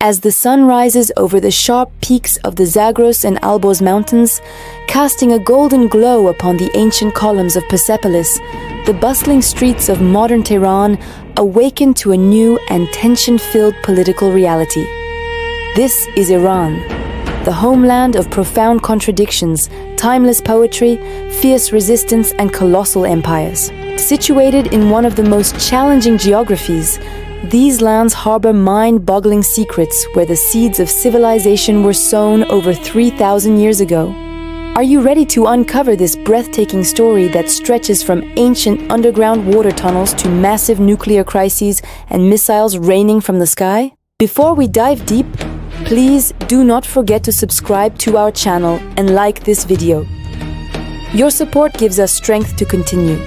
as the sun rises over the sharp peaks of the Zagros and Alborz mountains, casting a golden glow upon the ancient columns of Persepolis, the bustling streets of modern Tehran awaken to a new and tension-filled political reality. This is Iran, the homeland of profound contradictions, timeless poetry, fierce resistance, and colossal empires. Situated in one of the most challenging geographies, these lands harbor mind-boggling secrets where the seeds of civilization were sown over 3,000 years ago. Are you ready to uncover this breathtaking story that stretches from ancient underground water tunnels to massive nuclear crises and missiles raining from the sky? Before we dive deep, please do not forget to subscribe to our channel and like this video. Your support gives us strength to continue.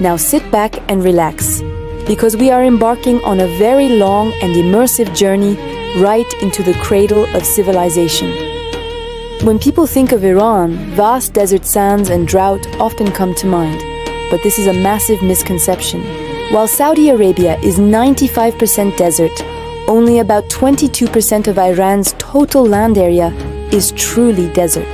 Now sit back and relax, because we are embarking on a very long and immersive journey right into the cradle of civilization. When people think of Iran, vast desert sands and drought often come to mind, but this is a massive misconception. While Saudi Arabia is 95% desert, only about 22% of Iran's total land area is truly desert.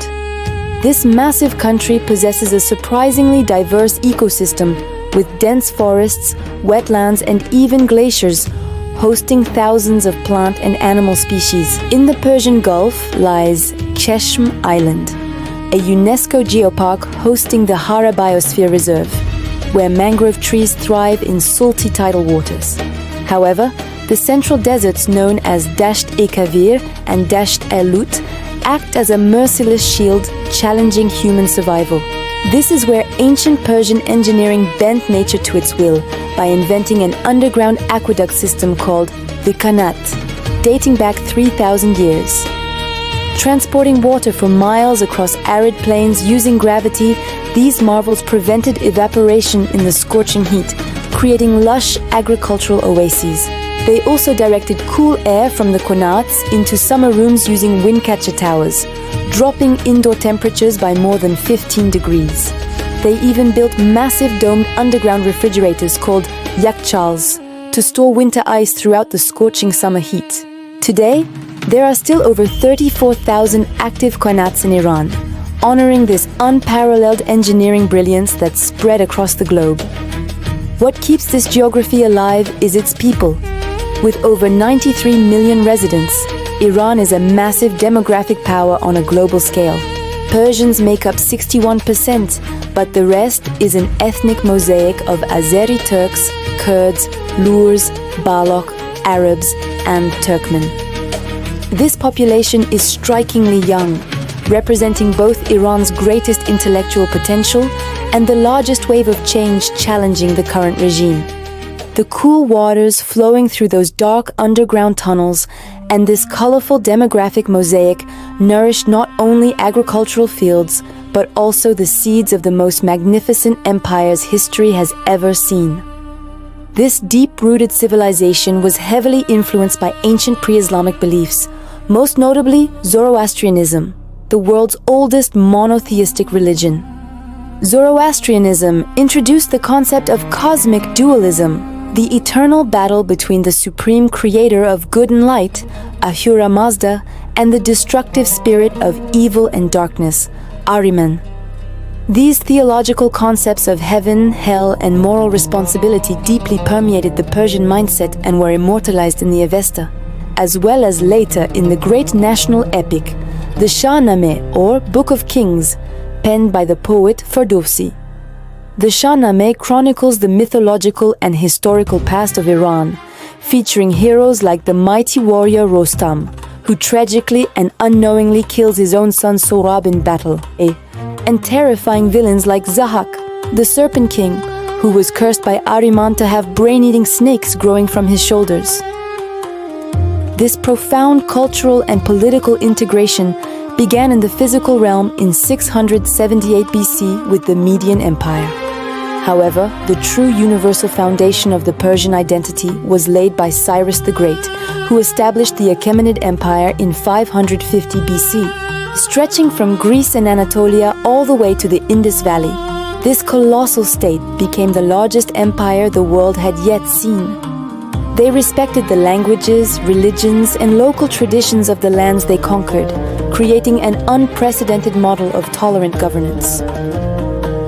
This massive country possesses a surprisingly diverse ecosystem with dense forests, wetlands, and even glaciers, hosting thousands of plant and animal species. In the Persian Gulf lies Cheshm Island, a UNESCO geopark hosting the Hara Biosphere Reserve, where mangrove trees thrive in salty tidal waters. However, the central deserts known as Dasht-e-Kavir and Dasht-e-Lut act as a merciless shield challenging human survival. This is where ancient Persian engineering bent nature to its will by inventing an underground aqueduct system called the Qanat, dating back 3,000 years. Transporting water for miles across arid plains using gravity, these marvels prevented evaporation in the scorching heat, creating lush agricultural oases. They also directed cool air from the Qanats into summer rooms using wind catcher towers, dropping indoor temperatures by more than 15 degrees. They even built massive domed underground refrigerators called yakhchals to store winter ice throughout the scorching summer heat. Today, there are still over 34,000 active Qanats in Iran, honoring this unparalleled engineering brilliance that's spread across the globe. What keeps this geography alive is its people. With over 93 million residents, Iran is a massive demographic power on a global scale. Persians make up 61%, but the rest is an ethnic mosaic of Azeri Turks, Kurds, Lurs, Baloch, Arabs, and Turkmen. This population is strikingly young, representing both Iran's greatest intellectual potential and the largest wave of change challenging the current regime. The cool waters flowing through those dark underground tunnels and this colorful demographic mosaic nourish not only agricultural fields, but also the seeds of the most magnificent empires history has ever seen. This deep-rooted civilization was heavily influenced by ancient pre-Islamic beliefs, most notably Zoroastrianism, the world's oldest monotheistic religion. Zoroastrianism introduced the concept of cosmic dualism, the eternal battle between the supreme creator of good and light, Ahura Mazda, and the destructive spirit of evil and darkness, Ahriman. These theological concepts of heaven, hell, and moral responsibility deeply permeated the Persian mindset and were immortalized in the Avesta, as well as later in the great national epic, the Shahnameh, or Book of Kings, penned by the poet Ferdowsi. The Shahnameh chronicles the mythological and historical past of Iran, featuring heroes like the mighty warrior Rostam, who tragically and unknowingly kills his own son Sohrab in battle, and terrifying villains like Zahak, the Serpent King, who was cursed by Ahriman to have brain-eating snakes growing from his shoulders. This profound cultural and political integration began in the physical realm in 678 BC with the Median Empire. However, the true universal foundation of the Persian identity was laid by Cyrus the Great, who established the Achaemenid Empire in 550 BC, stretching from Greece and Anatolia all the way to the Indus Valley. This colossal state became the largest empire the world had yet seen. They respected the languages, religions, and local traditions of the lands they conquered, creating an unprecedented model of tolerant governance.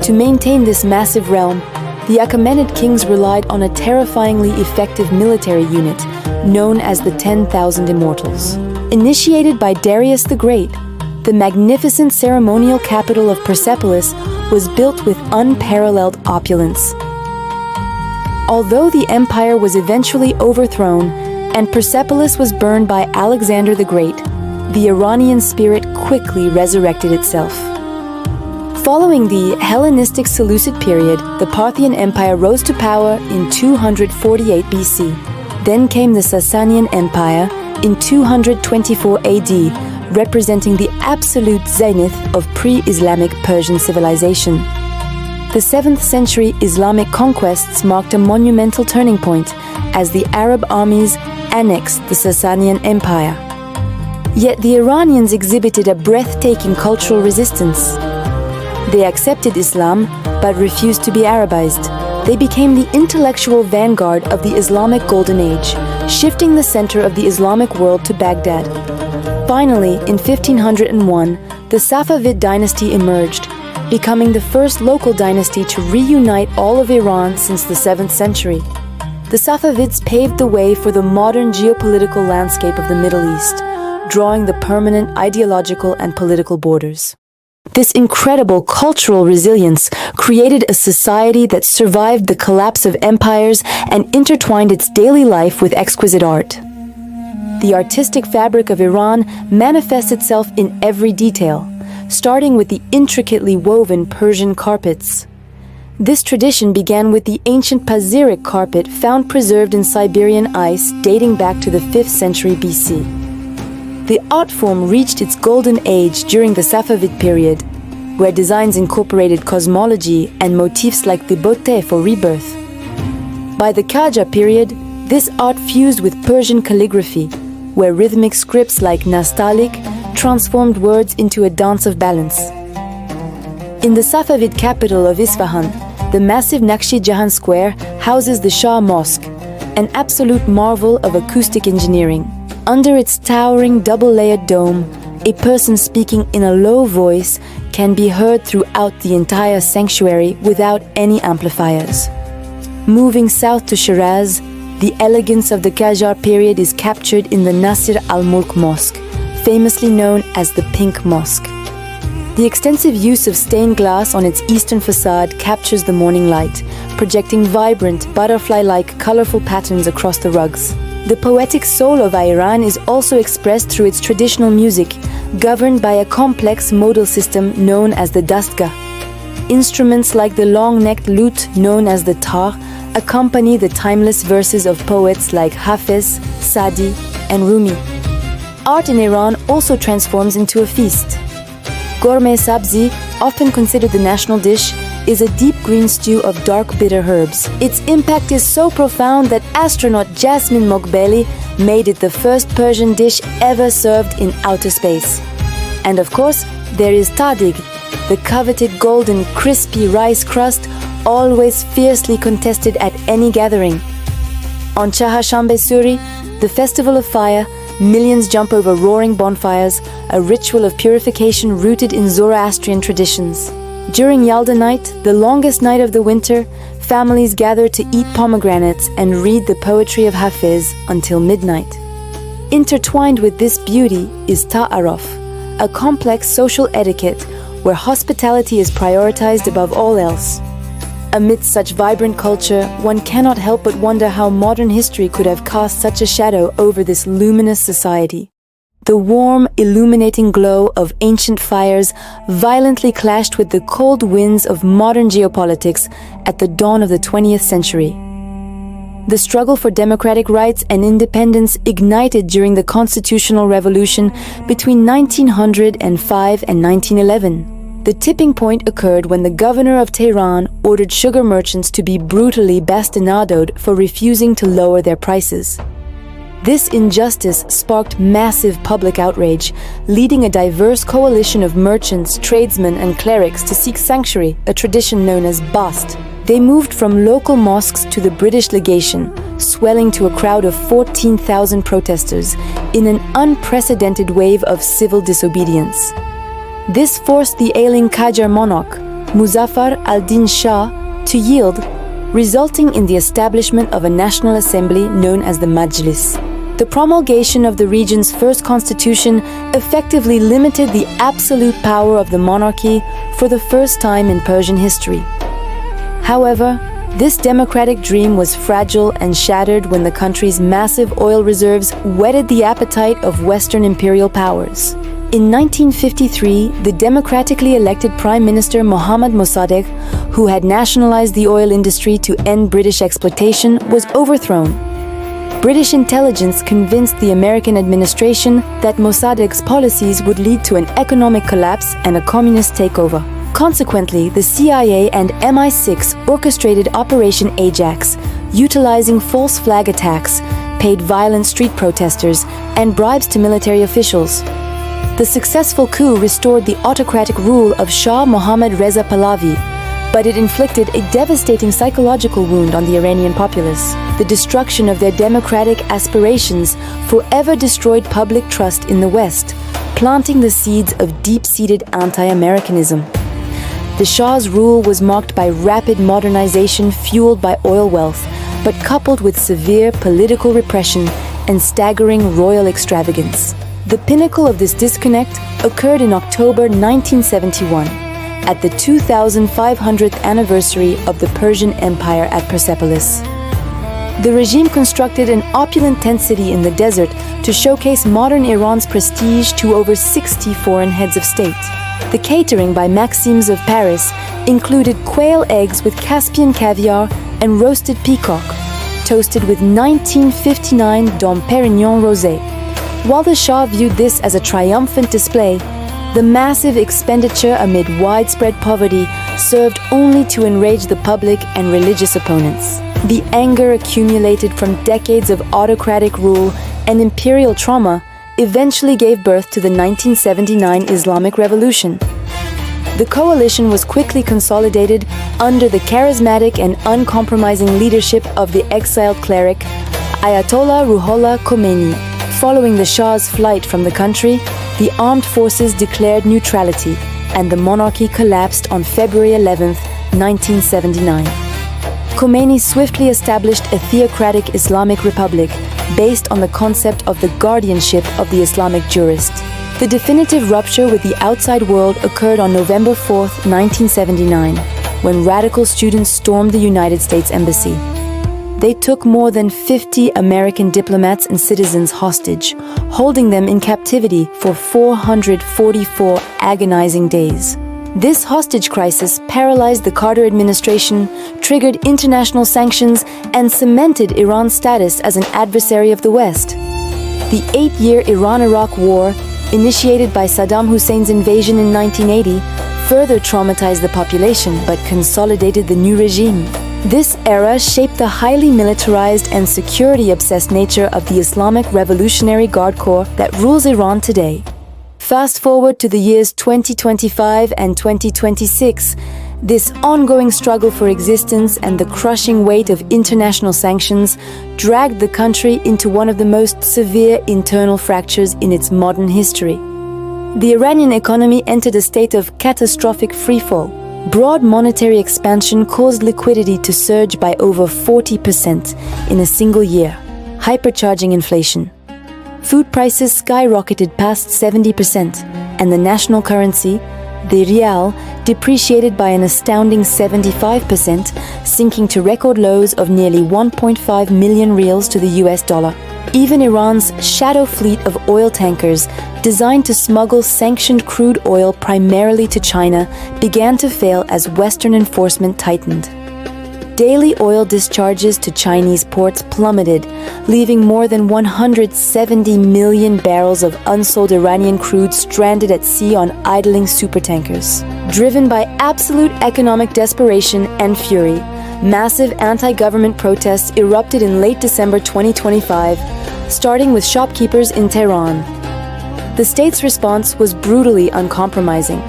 To maintain this massive realm, the Achaemenid kings relied on a terrifyingly effective military unit known as the 10,000 Immortals. Initiated by Darius the Great, the magnificent ceremonial capital of Persepolis was built with unparalleled opulence. Although the empire was eventually overthrown and Persepolis was burned by Alexander the Great, the Iranian spirit quickly resurrected itself. Following the Hellenistic Seleucid period, the Parthian Empire rose to power in 248 BC. Then came the Sasanian Empire in 224 AD, representing the absolute zenith of pre-Islamic Persian civilization. The 7th century Islamic conquests marked a monumental turning point as the Arab armies annexed the Sasanian Empire. Yet the Iranians exhibited a breathtaking cultural resistance. They accepted Islam but refused to be Arabized. They became the intellectual vanguard of the Islamic Golden Age, shifting the center of the Islamic world to Baghdad. Finally, in 1501, the Safavid dynasty emerged, becoming the first local dynasty to reunite all of Iran since the 7th century. The Safavids paved the way for the modern geopolitical landscape of the Middle East, drawing the permanent ideological and political borders. This incredible cultural resilience created a society that survived the collapse of empires and intertwined its daily life with exquisite art. The artistic fabric of Iran manifests itself in every detail, starting with the intricately woven Persian carpets. This tradition began with the ancient Pazyryk carpet found preserved in Siberian ice dating back to the 5th century BC. The art form reached its golden age during the Safavid period, where designs incorporated cosmology and motifs like the bote for rebirth. By the Qajar period, this art fused with Persian calligraphy, where rhythmic scripts like nastaliq transformed words into a dance of balance. In the Safavid capital of Isfahan, the massive Naqshi Jahan Square houses the Shah Mosque, an absolute marvel of acoustic engineering. Under its towering double-layered dome, a person speaking in a low voice can be heard throughout the entire sanctuary without any amplifiers. Moving south to Shiraz, the elegance of the Qajar period is captured in the Nasir al-Mulk Mosque, famously known as the Pink Mosque. The extensive use of stained glass on its eastern facade captures the morning light, projecting vibrant, butterfly-like, colorful patterns across the rugs. The poetic soul of Iran is also expressed through its traditional music, governed by a complex modal system known as the dastgah. Instruments like the long-necked lute known as the tar accompany the timeless verses of poets like Hafiz, Sadi, and Rumi. Art in Iran also transforms into a feast. Gourmet sabzi, often considered the national dish, is a deep green stew of dark bitter herbs. Its impact is so profound that astronaut Jasmine Moghbeli made it the first Persian dish ever served in outer space. And of course, there is tadig, the coveted golden, crispy rice crust, always fiercely contested at any gathering. On Chahashambe Suri, the festival of fire, millions jump over roaring bonfires, a ritual of purification rooted in Zoroastrian traditions. During Yalda night, the longest night of the winter, families gather to eat pomegranates and read the poetry of Hafiz until midnight. Intertwined with this beauty is ta'aruf, a complex social etiquette where hospitality is prioritized above all else. Amidst such vibrant culture, one cannot help but wonder how modern history could have cast such a shadow over this luminous society. The warm, illuminating glow of ancient fires violently clashed with the cold winds of modern geopolitics at the dawn of the 20th century. The struggle for democratic rights and independence ignited during the Constitutional Revolution between 1905 and 1911. The tipping point occurred when the governor of Tehran ordered sugar merchants to be brutally bastinadoed for refusing to lower their prices. This injustice sparked massive public outrage, leading a diverse coalition of merchants, tradesmen, and clerics to seek sanctuary, a tradition known as bast. They moved from local mosques to the British legation, swelling to a crowd of 14,000 protesters in an unprecedented wave of civil disobedience. This forced the ailing Qajar monarch, Muzaffar al-Din Shah, to yield, resulting in the establishment of a national assembly known as the Majlis. The promulgation of the region's first constitution effectively limited the absolute power of the monarchy for the first time in Persian history. However, this democratic dream was fragile and shattered when the country's massive oil reserves whetted the appetite of Western imperial powers. In 1953, the democratically elected Prime Minister Mohammad Mossadegh, who had nationalized the oil industry to end British exploitation, was overthrown. British intelligence convinced the American administration that Mossadegh's policies would lead to an economic collapse and a communist takeover. Consequently, the CIA and MI6 orchestrated Operation Ajax, utilizing false flag attacks, paid violent street protesters, and bribes to military officials. The successful coup restored the autocratic rule of Shah Mohammad Reza Pahlavi, but it inflicted a devastating psychological wound on the Iranian populace. The destruction of their democratic aspirations forever destroyed public trust in the West, planting the seeds of deep-seated anti-Americanism. The Shah's rule was marked by rapid modernization fueled by oil wealth, but coupled with severe political repression and staggering royal extravagance. The pinnacle of this disconnect occurred in October 1971, at the 2500th anniversary of the Persian Empire at Persepolis. The regime constructed an opulent tent city in the desert to showcase modern Iran's prestige to over 60 foreign heads of state. The catering by Maxims of Paris included quail eggs with Caspian caviar and roasted peacock, toasted with 1959 Dom Perignon Rosé. While the Shah viewed this as a triumphant display, the massive expenditure amid widespread poverty served only to enrage the public and religious opponents. The anger accumulated from decades of autocratic rule and imperial trauma eventually gave birth to the 1979 Islamic Revolution. The coalition was quickly consolidated under the charismatic and uncompromising leadership of the exiled cleric Ayatollah Ruhollah Khomeini. Following the Shah's flight from the country, the armed forces declared neutrality, and the monarchy collapsed on February 11, 1979. Khomeini swiftly established a theocratic Islamic republic based on the concept of the guardianship of the Islamic jurist. The definitive rupture with the outside world occurred on November 4, 1979, when radical students stormed the United States Embassy. They took more than 50 American diplomats and citizens hostage, holding them in captivity for 444 agonizing days. This hostage crisis paralyzed the Carter administration, triggered international sanctions, and cemented Iran's status as an adversary of the West. The 8-year Iran-Iraq War, initiated by Saddam Hussein's invasion in 1980, further traumatized the population but consolidated the new regime. This era shaped the highly militarized and security-obsessed nature of the Islamic Revolutionary Guard Corps that rules Iran today. Fast forward to the years 2025 and 2026, this ongoing struggle for existence and the crushing weight of international sanctions dragged the country into one of the most severe internal fractures in its modern history. The Iranian economy entered a state of catastrophic freefall. Broad monetary expansion caused liquidity to surge by over 40% in a single year, hypercharging inflation. Food prices skyrocketed past 70%, and the national currency, the rial, depreciated by an astounding 75%, sinking to record lows of nearly 1.5 million rials to the US dollar. Even Iran's shadow fleet of oil tankers, designed to smuggle sanctioned crude oil primarily to China, began to fail as Western enforcement tightened. Daily oil discharges to Chinese ports plummeted, leaving more than 170 million barrels of unsold Iranian crude stranded at sea on idling supertankers. Driven by absolute economic desperation and fury, massive anti-government protests erupted in late December 2025, starting with shopkeepers in Tehran. The state's response was brutally uncompromising.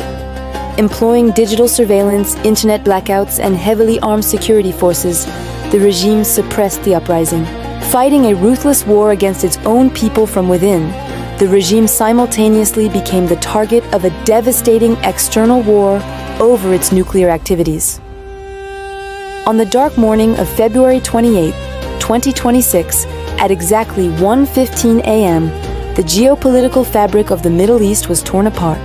Employing digital surveillance, internet blackouts, and heavily armed security forces, the regime suppressed the uprising. Fighting a ruthless war against its own people from within, the regime simultaneously became the target of a devastating external war over its nuclear activities. On the dark morning of February 28, 2026, at exactly 1:15 a.m., the geopolitical fabric of the Middle East was torn apart.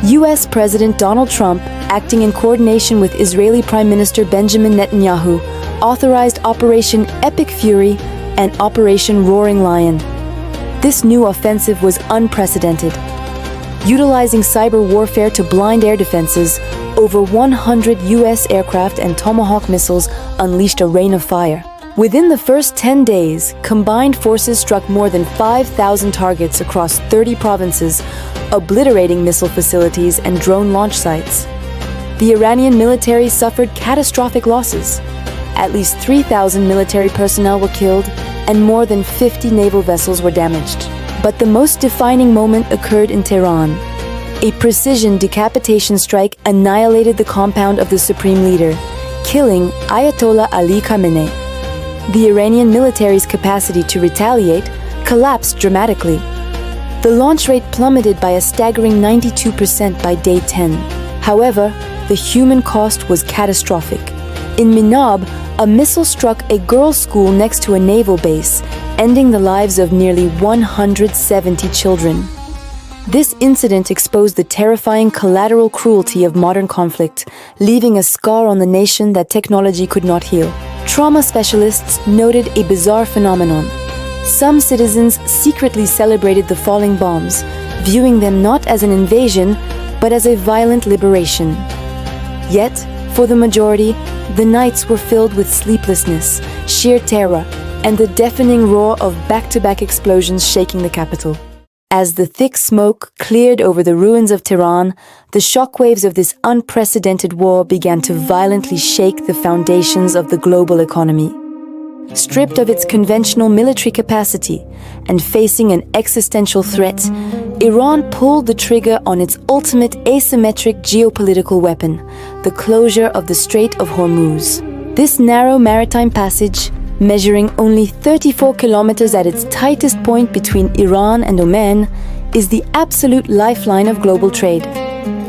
U.S. President Donald Trump, acting in coordination with Israeli Prime Minister Benjamin Netanyahu, authorized Operation Epic Fury and Operation Roaring Lion. This new offensive was unprecedented. Utilizing cyber warfare to blind air defenses, over 100 U.S. aircraft and Tomahawk missiles unleashed a rain of fire. Within the first 10 days, combined forces struck more than 5,000 targets across 30 provinces, obliterating missile facilities and drone launch sites. The Iranian military suffered catastrophic losses. At least 3,000 military personnel were killed, and more than 50 naval vessels were damaged. But the most defining moment occurred in Tehran. A precision decapitation strike annihilated the compound of the supreme leader, killing Ayatollah Ali Khamenei. The Iranian military's capacity to retaliate collapsed dramatically. The launch rate plummeted by a staggering 92% by day 10. However, the human cost was catastrophic. In Minab, a missile struck a girls' school next to a naval base, ending the lives of nearly 170 children. This incident exposed the terrifying collateral cruelty of modern conflict, leaving a scar on the nation that technology could not heal. Trauma specialists noted a bizarre phenomenon. Some citizens secretly celebrated the falling bombs, viewing them not as an invasion, but as a violent liberation. Yet, for the majority, the nights were filled with sleeplessness, sheer terror, and the deafening roar of back-to-back explosions shaking the capital. As the thick smoke cleared over the ruins of Tehran, the shockwaves of this unprecedented war began to violently shake the foundations of the global economy. Stripped of its conventional military capacity and facing an existential threat, Iran pulled the trigger on its ultimate asymmetric geopolitical weapon, the closure of the Strait of Hormuz. This narrow maritime passage, measuring only 34 kilometers at its tightest point between Iran and Oman, is the absolute lifeline of global trade.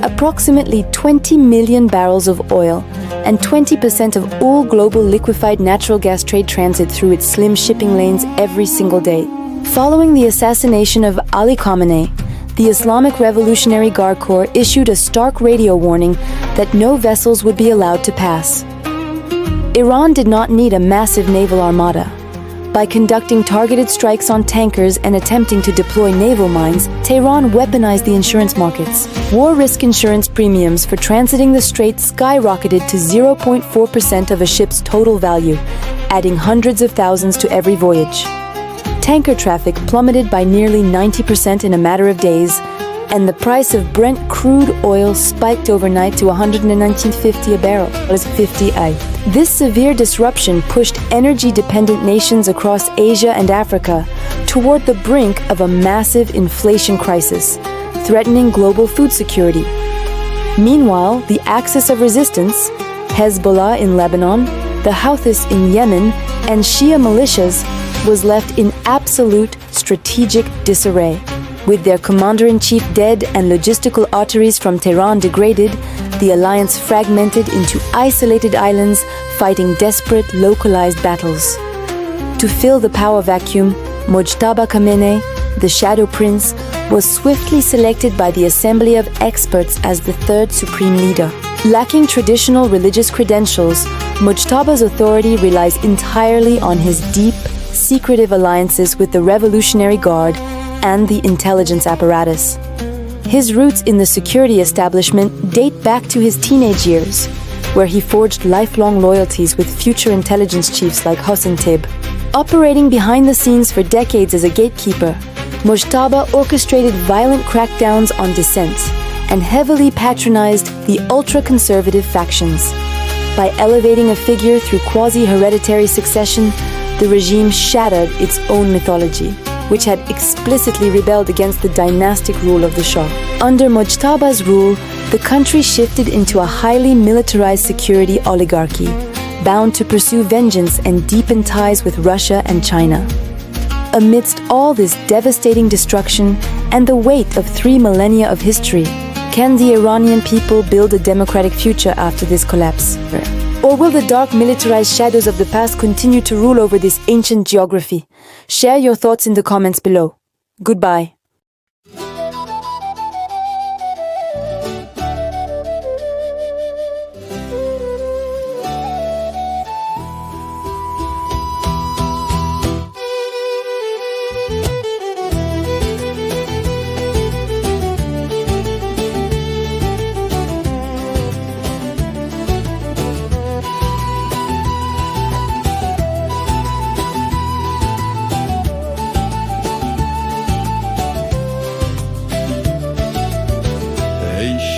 Approximately 20 million barrels of oil and 20% of all global liquefied natural gas trade transit through its slim shipping lanes every single day. Following the assassination of Ali Khamenei, the Islamic Revolutionary Guard Corps issued a stark radio warning that no vessels would be allowed to pass. Iran did not need a massive naval armada. By conducting targeted strikes on tankers and attempting to deploy naval mines, Tehran weaponized the insurance markets. War risk insurance premiums for transiting the strait skyrocketed to 0.4% of a ship's total value, adding hundreds of thousands to every voyage. Tanker traffic plummeted by nearly 90% in a matter of days, and the price of Brent crude oil spiked overnight to $119.50 a barrel. This severe disruption pushed energy-dependent nations across Asia and Africa toward the brink of a massive inflation crisis, threatening global food security. Meanwhile, the axis of resistance, Hezbollah in Lebanon, the Houthis in Yemen, and Shia militias, was left in absolute strategic disarray. With their commander-in-chief dead and logistical arteries from Tehran degraded, the alliance fragmented into isolated islands, fighting desperate, localized battles. To fill the power vacuum, Mojtaba Khamenei, the Shadow Prince, was swiftly selected by the Assembly of Experts as the third supreme leader. Lacking traditional religious credentials, Mojtaba's authority relies entirely on his deep, secretive alliances with the Revolutionary Guard and the intelligence apparatus. His roots in the security establishment date back to his teenage years, where he forged lifelong loyalties with future intelligence chiefs like Hossein Tib. Operating behind the scenes for decades as a gatekeeper, Mojtaba orchestrated violent crackdowns on dissent and heavily patronized the ultra-conservative factions. By elevating a figure through quasi-hereditary succession, the regime shattered its own mythology. which had explicitly rebelled against the dynastic rule of the Shah. Under Mujtaba's rule, the country shifted into a highly militarized security oligarchy, bound to pursue vengeance and deepen ties with Russia and China. Amidst all this devastating destruction and the weight of 3 millennia of history, can the Iranian people build a democratic future after this collapse? Or will the dark militarized shadows of the past continue to rule over this ancient geography? Share your thoughts in the comments below. Goodbye.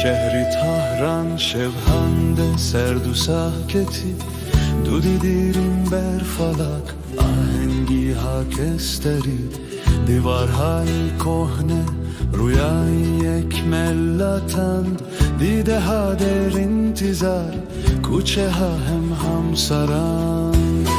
شهری تهران شبهنده سرد و ساکتی دودی دیرین بر فلک آهنگی خاکستری دیوارهای کهنه رویای یک ملتند دیده ها در انتظار کوچه ها هم سرند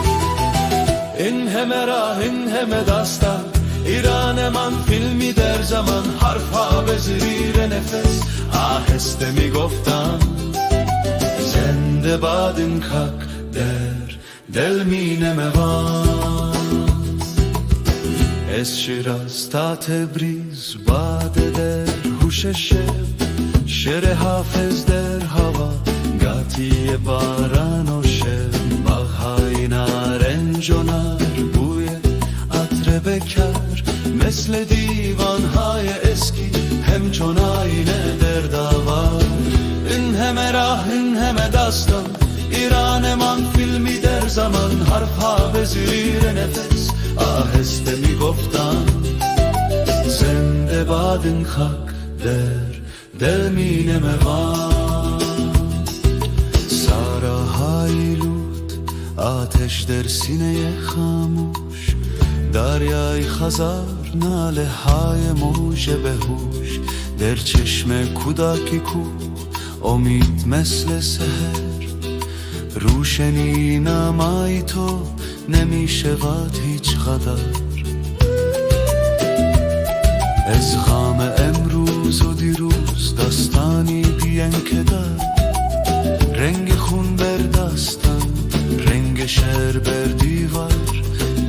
این همه راه این همه داستان ایران من فیلمی در زمان حرفها به زیر نفس آهسته میگفتم زنده باد این خاک در دل می نموان از شیراز تا تبریز باد در هوش شب شعر حافظ در هوا گاتی باران و شب باغهای نارنج و نار بوی عطر بکر مثل دیوانهای اسکی همچون آینه در داور این همه راه این همه داستان ایران من فیلمی در زمان حرفها به زیر نفس آهسته میگفتم زنده باد این خاک در دل می نموان ساراهای لود آتش در سینه خاموش دریای خزار ناله های موج بهوش در چشم کودکی کو امید مثل سحر روشنی نامای تو نمی شود هیچ قدر از غم امروز و دیروز داستانی بیان که در رنگ خون بر داستان رنگ شعر بر دیوار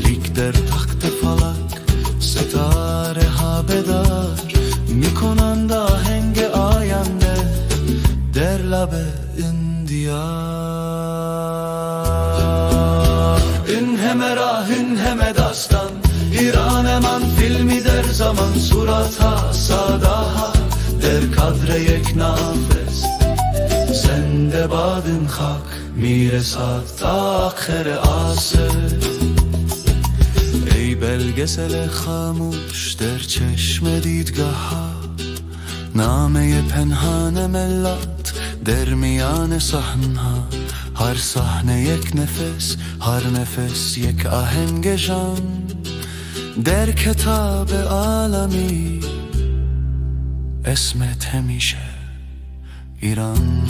لیک در تخت فلک ستاره ها بدار میکنند آهنگ آینده در لب این دیار این همه راه این همه داستان ایران من فیلمی در زمان صورت ها ساده ها در کادر یک نفس زنده باد این خاک میرسد تا آخر عصر ای بلگسل خاموش در چشم دیدگاه ها نامه پنهان ملت در میان صحنه ها هر صحنه یک نفس هر نفس یک آهنگ جان در کتاب عالمی اسمت همیشه ایران